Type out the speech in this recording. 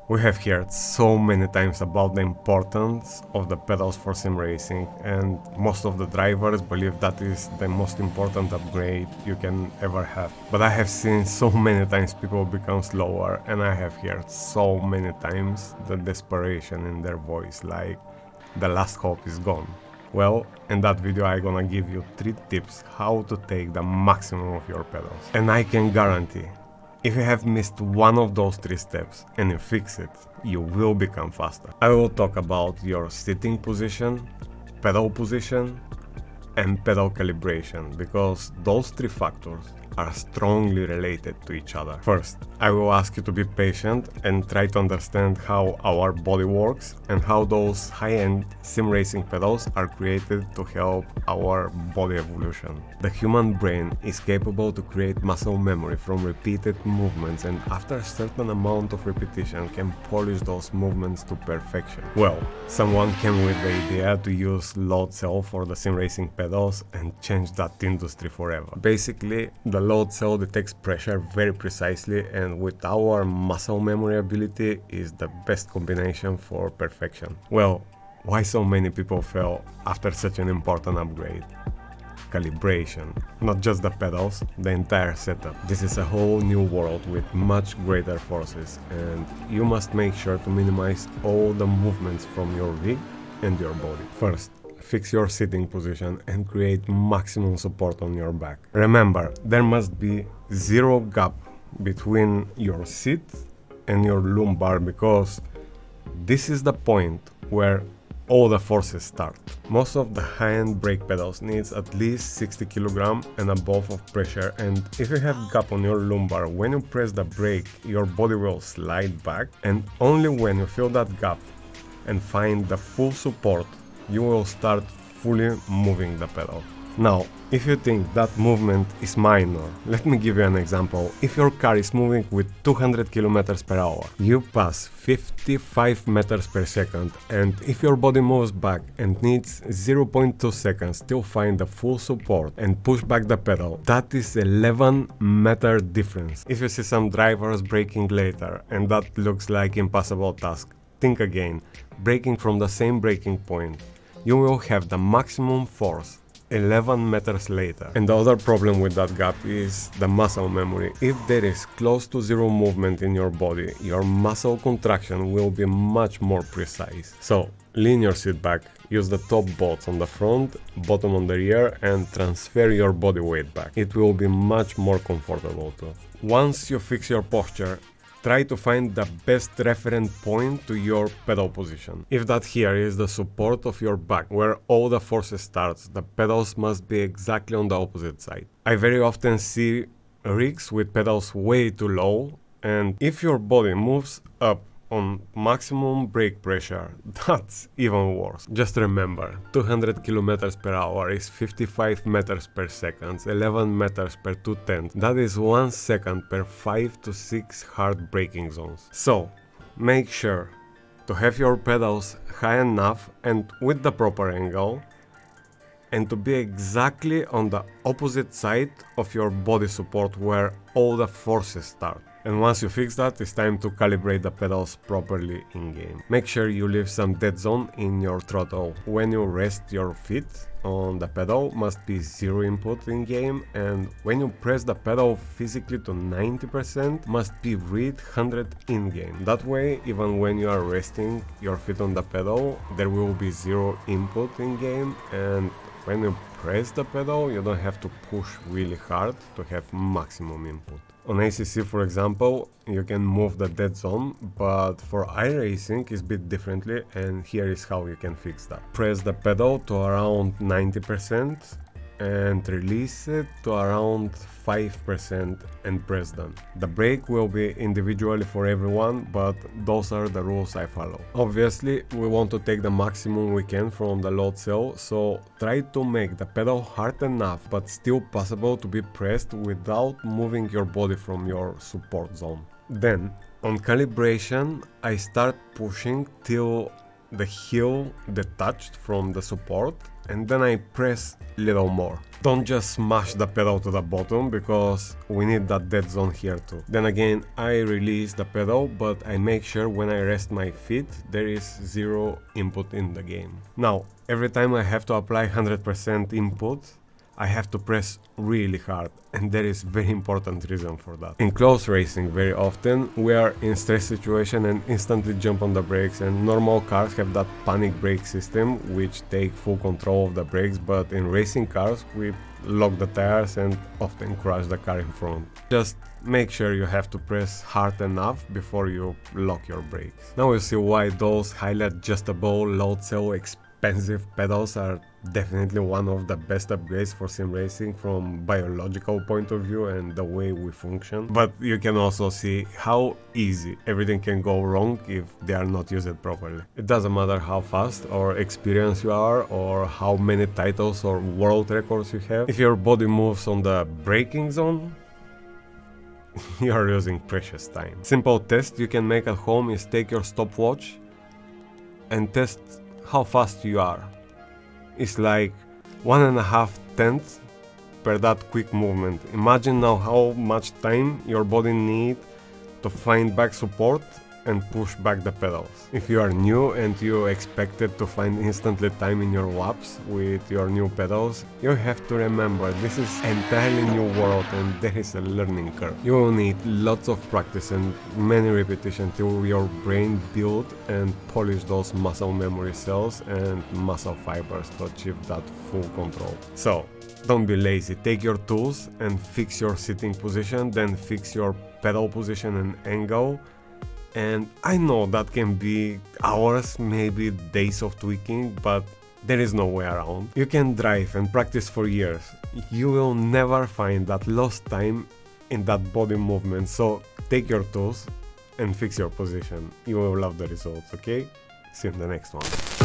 We have heard so many times about the importance of the pedals for sim racing, and most of the drivers believe that is the most important upgrade you can ever have. But I have seen so many times people become slower, and I have heard so many times the desperation in their voice, like the last hope is gone. Well, in that video I'm gonna give you 3 tips how to take the maximum of your pedals. And I can guarantee, if you have missed one of those 3 steps and you fix it, you will become faster. I will talk about your sitting position, pedal position, and pedal calibration, because those 3 factors are strongly related to each other. First, I will ask you to be patient and try to understand how our body works and how those high-end sim racing pedals are created to help our body evolution. The human brain is capable to create muscle memory from repeated movements, and after a certain amount of repetition can polish those movements to perfection. Well, someone came with the idea to use load cell for the sim racing pedals and change that industry forever. Basically, the load cell detects pressure very precisely, and with our muscle memory ability is the best combination for perfection. Well, why so many people fail after such an important upgrade? Calibration. Not just the pedals, the entire setup. This is a whole new world with much greater forces, and you must make sure to minimize all the movements from your rig and your body. First, fix your sitting position and create maximum support on your back. Remember, there must be 0 gap between your seat and your lumbar, because this is the point where all the forces start. Most of the high-end brake pedals needs at least 60 kg and above of pressure, and if you have gap on your lumbar, when you press the brake, your body will slide back, and only when you feel that gap and find the full support, you will start fully moving the pedal. Now, if you think that movement is minor, let me give you an example. If your car is moving with 200 km per hour, you pass 55 meters per second, and if your body moves back and needs 0.2 seconds to find the full support and push back the pedal, that is 11-meter difference. If you see some drivers braking later and that looks like impossible task, think again. Braking from the same braking point, you will have the maximum force 11 meters later. And the other problem with that gap is the muscle memory. If there is close to 0 movement in your body, your muscle contraction will be much more precise. So lean your seat back, use the top bolts on the front, bottom on the rear, and transfer your body weight back. It will be much more comfortable too. Once you fix your posture, try to find the best reference point to your pedal position. If that here is the support of your back, where all the forces starts, the pedals must be exactly on the opposite side. I very often see rigs with pedals way too low, and if your body moves up on maximum brake pressure, that's even worse. Just remember, 200 km per hour is 55 meters per second, 11 meters per 2/10. That is 1 second per 5 to 6 hard braking zones. So, make sure to have your pedals high enough and with the proper angle, and to be exactly on the opposite side of your body support where all the forces start. And once you fix that, it's time to calibrate the pedals properly in-game. Make sure you leave some dead zone in your throttle. When you rest your feet on the pedal, must be 0 input in-game, and when you press the pedal physically to 90%, must be read 100 in-game. That way, even when you are resting your feet on the pedal, there will be 0 input in-game, and when you press the pedal, you don't have to push really hard to have maximum input. On ACC, for example, you can move the dead zone, but for iRacing it's a bit differently, and here is how you can fix that. Press the pedal to around 90% and release it to around 5% and press done. The brake will be individually for everyone, but those are the rules I follow. Obviously, we want to take the maximum we can from the load cell, so try to make the pedal hard enough but still possible to be pressed without moving your body from your support zone. Then, on calibration, I start pushing till the heel detached from the support and then I press little more. Don't just smash the pedal to the bottom, because we need that dead zone here too. Then again, I release the pedal, but I make sure when I rest my feet there is zero input in the game. Now, every time I have to apply 100% input, I have to press really hard, and there is very important reason for that. In close racing, very often we are in stress situation and instantly jump on the brakes, and normal cars have that panic brake system which take full control of the brakes, but in racing cars we lock the tires and often crash the car in front. Just make sure you have to press hard enough before you lock your brakes. Now you see why those highly adjustable load cell expensive pedals are definitely one of the best upgrades for sim racing from biological point of view and the way we function. But you can also see how easy everything can go wrong if they are not used properly. It doesn't matter how fast or experienced you are or how many titles or world records you have. If your body moves on the braking zone, you are losing precious time. Simple test you can make at home is take your stopwatch and test how fast you are. It's like 1.5 tenths per that quick movement. Imagine now how much time your body needs to find back support and push back the pedals. If you are new and you expected to find instantly time in your laps with your new pedals, you have to remember this is entirely new world and there is a learning curve. You will need lots of practice and many repetitions till your brain build and polish those muscle memory cells and muscle fibers to achieve that full control. So don't be lazy, take your tools and fix your sitting position, then fix your pedal position and angle. And I know that can be hours, maybe days of tweaking, but there is no way around. You can drive and practice for years. You will never find that lost time in that body movement. So take your tools and fix your position. You will love the results, okay? See you in the next one.